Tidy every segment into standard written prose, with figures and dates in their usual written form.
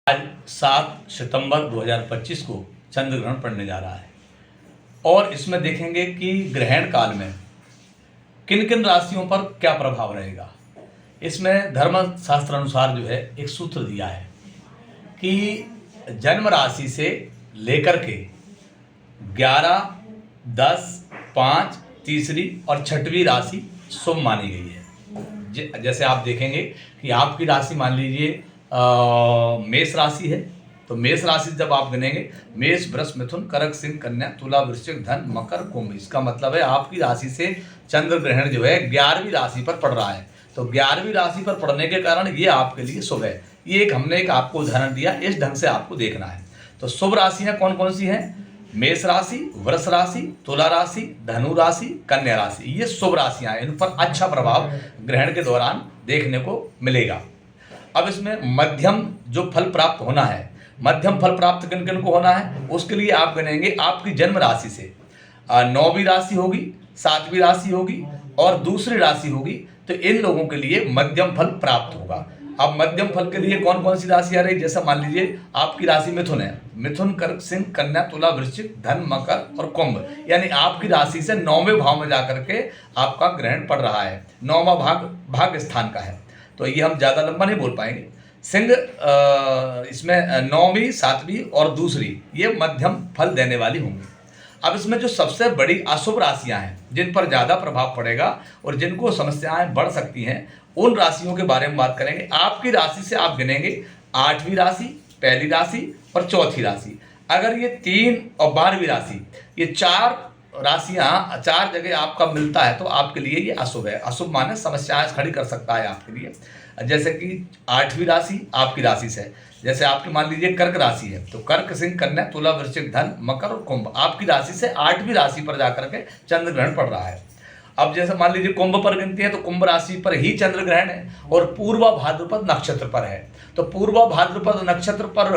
आज 7 सितंबर 2025 को चंद्र ग्रहण पड़ने जा रहा है और इसमें देखेंगे कि ग्रहण काल में किन किन राशियों पर क्या प्रभाव रहेगा। इसमें धर्म शास्त्र अनुसार जो है एक सूत्र दिया है कि जन्म राशि से लेकर के 11, 10, 5, तीसरी और छठवीं राशि शुभ मानी गई है। जैसे आप देखेंगे कि आपकी राशि मान लीजिए मेष राशि है, तो मेष राशि जब आप गिनेंगे मेष, वृष, मिथुन, कर्क, सिंह, कन्या, तुला, वृश्चिक, धन, मकर, कुंभ। इसका मतलब है आपकी राशि से चंद्र ग्रहण जो है 11वीं राशि पर पड़ रहा है। तो 11वीं राशि पर पड़ने के कारण ये आपके लिए शुभ है। ये हमने एक आपको उदाहरण दिया, इस ढंग से आपको देखना है। तो शुभ राशियाँ कौन कौन सी हैं? मेष राशि, वृष राशि, तुला राशि, धनु राशि, कन्या राशि। ये शुभ राशियाँ हैं, इन पर अच्छा प्रभाव ग्रहण के दौरान देखने को मिलेगा। अब इसमें मध्यम जो फल प्राप्त होना है, मध्यम फल प्राप्त किन किन को होना है उसके लिए आप गिनेंगे आपकी जन्म राशि से 9वीं राशि होगी, 7वीं राशि होगी और दूसरी राशि होगी, तो इन लोगों के लिए मध्यम फल प्राप्त होगा। अब मध्यम फल के लिए कौन कौन सी राशि आ रही? जैसा मान लीजिए आपकी राशि मिथुन है, मिथुन, कर्क, सिंह, कन्या, तुला, वृश्चिक, धन, मकर और कुंभ। यानी आपकी राशि से 9वें भाव में जाकर के आपका ग्रहण पड़ रहा है। 9वां भाग भाग्य स्थान का है, तो ये हम ज़्यादा लंबा नहीं बोल पाएंगे। सिंह इसमें 9वीं, 7वीं और दूसरी ये मध्यम फल देने वाली होंगी। अब इसमें जो सबसे बड़ी अशुभ राशियां हैं जिन पर ज़्यादा प्रभाव पड़ेगा और जिनको समस्याएं बढ़ सकती हैं, उन राशियों के बारे में बात करेंगे। आपकी राशि से आप गिनेंगे 8वीं राशि, पहली राशि और चौथी राशि। अगर ये 3 और 12वीं राशि, ये 4 राशियाँ 4 जगह आपका मिलता है तो आपके लिए ये अशुभ है। अशुभ माने समस्याएं खड़ी कर सकता है आपके लिए। जैसे कि 8वीं राशि आपकी राशि से, जैसे आपकी मान लीजिए कर्क राशि है, तो कर्क, सिंह, कन्या, तुला, वृश्चिक, धन, मकर और कुंभ। आपकी राशि से 8वीं राशि पर जाकर के चंद्र ग्रहण पड़ रहा है। अब जैसे मान लीजिए कुंभ पर गिनती है, तो कुंभ राशि पर ही चंद्र ग्रहण है और पूर्वा भाद्रपद नक्षत्र पर है। तो पूर्वा भाद्रपद नक्षत्र पर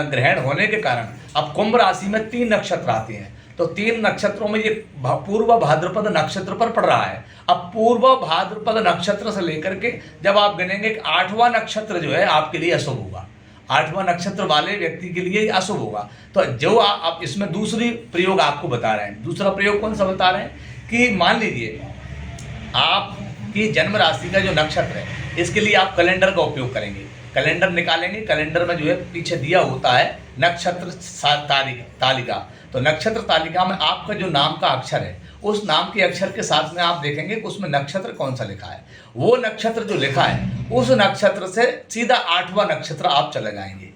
ग्रहण होने के कारण अब कुंभ राशि में 3 नक्षत्र आते हैं, तो 3 नक्षत्रों में ये पूर्व भाद्रपद नक्षत्र पर पड़ रहा है। अब पूर्व भाद्रपद नक्षत्र से लेकर के जब आप गिनेंगे 8वां नक्षत्र जो है आपके लिए अशुभ होगा। 8वां नक्षत्र वाले व्यक्ति के लिए अशुभ होगा। तो जो आप इसमें दूसरी प्रयोग आपको बता रहे हैं, दूसरा प्रयोग कौन सा बता रहे हैं कि मान लीजिए आपकी जन्म राशि का जो नक्षत्र है इसके लिए आप कैलेंडर का उपयोग करेंगे, कैलेंडर निकालेंगे। कैलेंडर में जो है पीछे दिया होता है नक्षत्र तालिका, तो नक्षत्र तालिका में आपका जो नाम का अक्षर है उस नाम के अक्षर के साथ में आप देखेंगे कि उसमें नक्षत्र कौन सा लिखा है। वो नक्षत्र जो लिखा है उस नक्षत्र से सीधा 8वां नक्षत्र आप चले जाएंगे।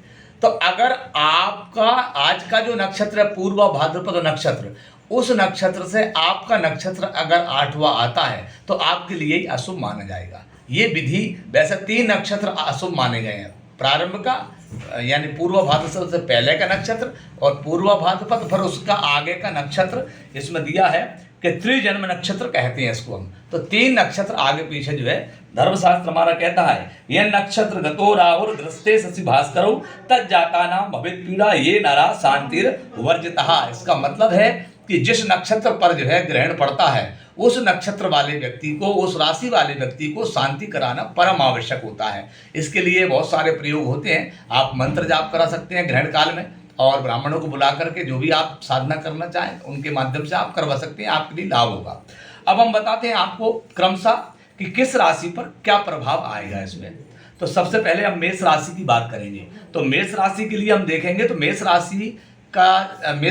तो अगर आपका आज का जो नक्षत्र है पूर्वा भाद्रपद नक्षत्र, उस नक्षत्र से आपका नक्षत्र अगर 8वां आता है तो आपके लिए अशुभ माना जाएगा। ये विधि, वैसे 3 नक्षत्र अशुभ माने गए हैं। प्रारंभ का यानी पूर्व भाद्रपद से पहले का नक्षत्र और पूर्व भाद्रपद फिर उसका आगे का नक्षत्र इसमें दिया है कि त्रिजन्म नक्षत्र कहते हैं इसको हम। तो 3 नक्षत्र आगे पीछे जो है धर्मशास्त्र हमारा कहता है, यह नक्षत्र गतो राहुर ग्रस्ते शशि भास्करो तद जाता नाम भवित पीड़ा ये नरा शांतिर वर्जितः। इसका मतलब है कि जिस नक्षत्र पर जो है ग्रहण पड़ता है उस नक्षत्र वाले व्यक्ति को, उस राशि वाले व्यक्ति को शांति कराना परम आवश्यक होता है। इसके लिए बहुत सारे प्रयोग होते हैं। आप मंत्र जाप करा सकते हैं ग्रहण काल में, और ब्राह्मणों को बुला करके जो भी आप साधना करना चाहें उनके माध्यम से आप करवा सकते हैं, आपके लिए लाभ होगा। अब हम बताते हैं आपको क्रमशः कि किस राशि पर क्या प्रभाव आएगा इसमें। तो सबसे पहले हम मेष राशि की बात करेंगे। तो मेष राशि के लिए हम देखेंगे तो मेष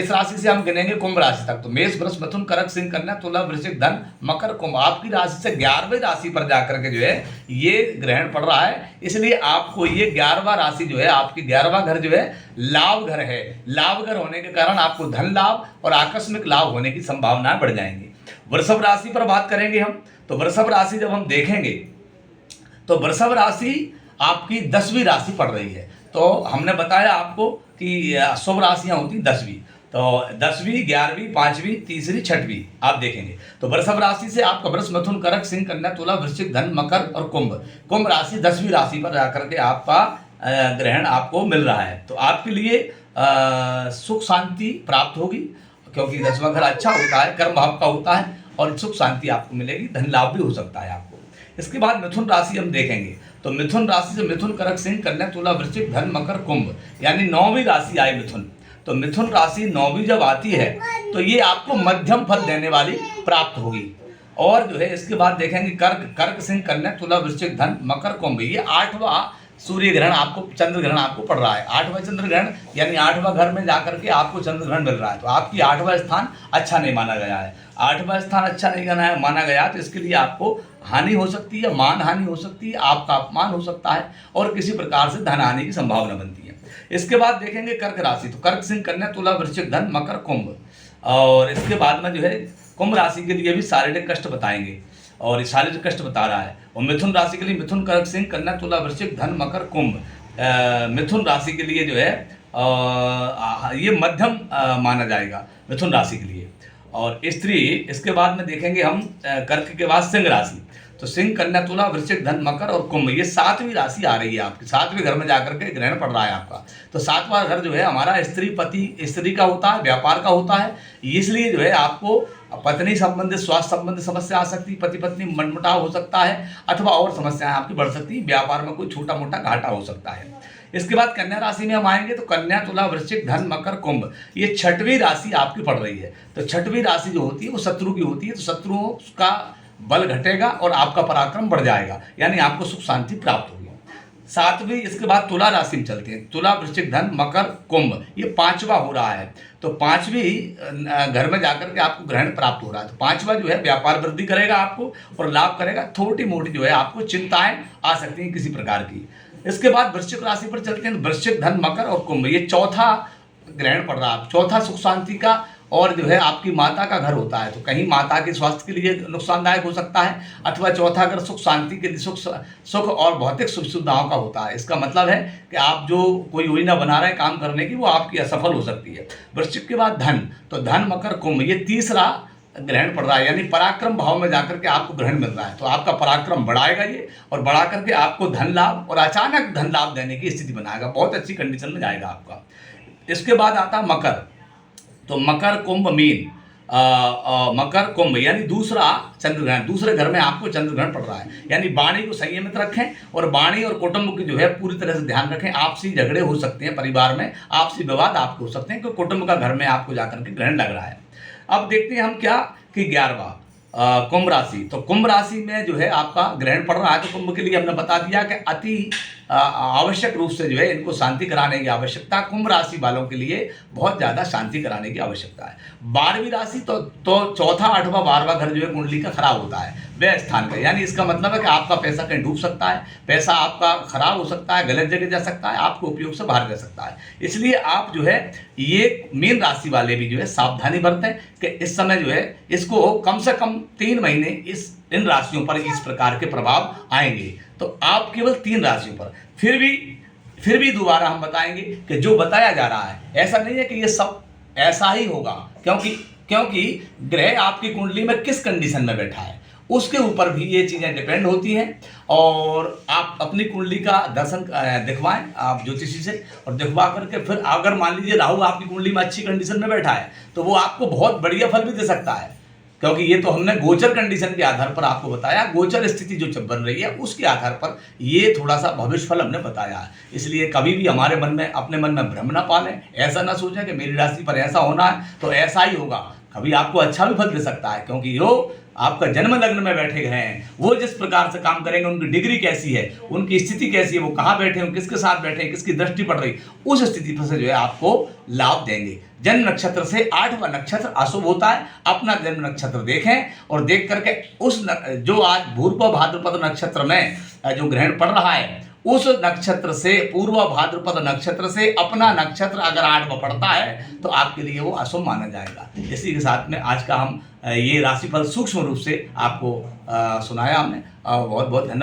राशि से हम गिनेंगे कुंभ राशि तक। तो मेष, वृष, मिथुन, कर्क, सिंह, कन्या, तुला, वृश्चिक, धन, मकर, कुंभ। आपकी राशि से 11वीं राशि पर जाकर के जो है ये ग्रहण पड़ रहा है, इसलिए आपको ये 11वां राशि जो है आपकी 11वां घर जो है लाभ घर है। लाभ घर होने के कारण आपको धन लाभ और आकस्मिक लाभ होने की संभावनाएं बढ़ जाएंगी। वृषभ राशि पर बात करेंगे हम। तो वृषभ राशि जब हम देखेंगे तो वृषभ राशि आपकी 10वीं राशि पड़ रही है। तो हमने बताया आपको कि शुभ राशियाँ होती 10वीं, तो 10वीं, 11वीं, 5वीं, तीसरी, छठवीं आप देखेंगे। तो वृषभ राशि से आपका वृष, मिथुन, कर्क, सिंह, कन्या, तुला, वृश्चिक, धन, मकर और कुंभ। कुंभ राशि 10वीं राशि पर जाकर के आपका ग्रहण आपको मिल रहा है। तो आपके लिए सुख शांति प्राप्त होगी, क्योंकि 10वां घर अच्छा होता है, कर्म भाव का होता है और सुख शांति आपको मिलेगी, धन लाभ भी हो सकता है आपको। इसके बाद मिथुन राशि हम देखेंगे तो मिथुन राशि से मिथुन, कर्क, सिंह, कन्या, तुला, वृश्चिक, धन, मकर, कुंभ, यानी 9वीं राशि आई मिथुन। तो मिथुन राशि 9वीं जब आती है तो ये आपको मध्यम फल देने वाली प्राप्त होगी। और जो है इसके बाद देखेंगे कर्क, सिंह, कन्या, तुला, वृश्चिक, धन, मकर, कुंभ, ये 8वां सूर्य ग्रहण आपको, चंद्र ग्रहण आपको पड़ रहा है। 8वां चंद्र ग्रहण यानी 8वां घर में जाकर के आपको चंद्र ग्रहण मिल रहा है। तो आपकी 8वां स्थान अच्छा नहीं माना गया है। 8वां स्थान अच्छा नहीं माना गया तो इसके लिए आपको हानि हो सकती है, मान हानि हो सकती है, आपका अपमान हो सकता है और किसी प्रकार से धन हानि की संभावना बनती है। इसके बाद देखेंगे कर्क राशि। तो कर्क, सिंह, कन्या, तुला, वृश्चिक, धन, मकर, कुंभ, और इसके बाद में जो है कुंभ राशि के लिए भी शारीरिक कष्ट बताएंगे और ये शारीरिक कष्ट बता रहा है। और मिथुन राशि के लिए मिथुन, कर्क, सिंह, कन्या, तुला, वृश्चिक, धन, मकर, कुंभ, मिथुन राशि के लिए जो है ये मध्यम माना जाएगा मिथुन राशि के लिए। और स्त्री, इसके बाद में देखेंगे हम कर्क के बाद सिंह राशि। तो सिंह, कन्या, तुला, वृश्चिक, धन, मकर और कुंभ, ये 7वीं राशि आ रही है आपकी। 7वें घर में जाकर के ग्रहण पड़ रहा है आपका। तो 7वां घर जो है हमारा स्त्री का होता है, व्यापार का होता है। इसलिए जो है आपको पत्नी संबंधित, स्वास्थ्य संबंधित समस्या आ सकती है, पति पत्नी मनमुटाव हो सकता है, अथवा और समस्याएं आपकी बढ़ सकती है, व्यापार में कोई छोटा मोटा घाटा हो सकता है। इसके बाद कन्या राशि में हम आएंगे। तो कन्या, तुला, वृश्चिक, धन, मकर, कुंभ, ये 6वीं राशि आपकी पड़ रही है। तो 6वीं राशि जो होती है वो शत्रु की होती है। तो शत्रुओं का बल घटेगा और आपका पराक्रम बढ़ जाएगा, यानी आपको सुख शांति प्राप्त होगी। 7वीं, इसके बाद तुला राशि में चलते हैं। तुला, वृश्चिक, धन, मकर, कुंभ, ये 5वां हो रहा है। तो 5वीं घर में जाकर के आपको ग्रहण प्राप्त हो रहा है। तो 5वां जो है व्यापार वृद्धि करेगा आपको और लाभ करेगा। थोड़ी मोटी जो है आपको चिंताएं आ सकती हैं किसी प्रकार की। इसके बाद वृश्चिक राशि पर चलते हैं। वृश्चिक, धन, मकर और कुंभ, ये 4था ग्रहण पड़ रहा है। 4था सुख शांति का और जो है आपकी माता का घर होता है। तो कहीं माता के स्वास्थ्य के लिए नुकसानदायक हो सकता है, अथवा चौथा घर सुख शांति के लिए, सुख और भौतिक सुख सुविधाओं का होता है। इसका मतलब है कि आप जो कोई योजना बना रहे हैं काम करने की, वो आपकी असफल हो सकती है। वृश्चिक के बाद धन, तो धन, मकर, कुंभ, ये 3रा ग्रहण पड़ रहा है, यानी पराक्रम भाव में जाकर के आपको ग्रहण मिल रहा है। तो आपका पराक्रम बढ़ाएगा ये, और बढ़ा करके आपको धन लाभ और अचानक धन लाभ देने की स्थिति बनाएगा। बहुत अच्छी कंडीशन में जाएगा आपका। इसके बाद आता है मकर। तो मकर, कुंभ, मीन, मकर, कुंभ, यानी 2रा चंद्र ग्रहण, 2रे घर में आपको चंद्र ग्रहण पड़ रहा है। यानी वाणी को संयमित रखें और वाणी और कुटुंब की जो है पूरी तरह से ध्यान रखें। आपसी झगड़े हो सकते हैं, परिवार में आपसी विवाद आपके हो सकते हैं, क्योंकि कुटुंब का घर में आपको जाकर के ग्रहण लग रहा है। अब देखते हैं हम क्या कि 11वां कुंभ राशि। तो कुंभ राशि में जो है आपका ग्रहण पड़ रहा है। तो कुंभ के लिए हमने बता दिया कि अति आवश्यक रूप से जो है इनको शांति कराने की आवश्यकता, कुंभ राशि वालों के लिए बहुत ज़्यादा शांति कराने की आवश्यकता है। 12वीं राशि तो चौथा, 8वां, 12वां घर जो है कुंडली का खराब होता है, वह स्थान का, यानी इसका मतलब है कि आपका पैसा कहीं डूब सकता है, पैसा आपका खराब हो सकता है, गलत जगह जा सकता है, आपको उपयोग से बाहर जा सकता है। इसलिए आप जो है ये मीन राशि वाले भी जो है सावधानी बरतें कि इस समय जो है इसको कम से कम 3 महीने इन राशियों पर इस प्रकार के प्रभाव आएंगे। तो आप केवल 3 राशियों पर, फिर भी दोबारा हम बताएंगे कि जो बताया जा रहा है ऐसा नहीं है कि ये सब ऐसा ही होगा, क्योंकि ग्रह आपकी कुंडली में किस कंडीशन में बैठा है उसके ऊपर भी ये चीज़ें डिपेंड होती हैं। और आप अपनी कुंडली का दर्शन दिखवाएं आप ज्योतिषी से, और दिखवा करके फिर अगर मान लीजिए राहु आपकी कुंडली में अच्छी कंडीशन में बैठा है तो वो आपको बहुत बढ़िया फल भी दे सकता है, क्योंकि ये तो हमने गोचर कंडीशन के आधार पर आपको बताया, गोचर स्थिति जो बन रही है उसके आधार पर ये थोड़ा सा भविष्य फल हमने बताया है। इसलिए कभी भी हमारे मन में, अपने मन में भ्रम ना पालें, ऐसा ना सोचें कि मेरी राशि पर ऐसा होना है तो ऐसा ही होगा। कभी आपको अच्छा भी फल दे सकता है, क्योंकि जो आपका जन्म लग्न में बैठे गए हैं वो जिस प्रकार से काम करेंगे, उनकी डिग्री कैसी है, उनकी स्थिति कैसी है, वो कहाँ बैठे हैं, किसके साथ बैठे हैं, किसकी दृष्टि पड़ रही, उस स्थिति पर से जो है आपको लाभ देंगे। जन्म नक्षत्र से 8वां नक्षत्र अशुभ होता है। अपना जन्म नक्षत्र देखें और देख करके उस जो आज भूर्व भाद्रपद नक्षत्र में जो ग्रहण पड़ रहा है उस नक्षत्र से, पूर्व भाद्रपद नक्षत्र से अपना नक्षत्र अगर 8वां पड़ता है तो आपके लिए वो अशुभ माना जाएगा। इसी के साथ में आज का हम ये राशिफल सूक्ष्म रूप से आपको सुनाया हमने। बहुत बहुत धन्यवाद।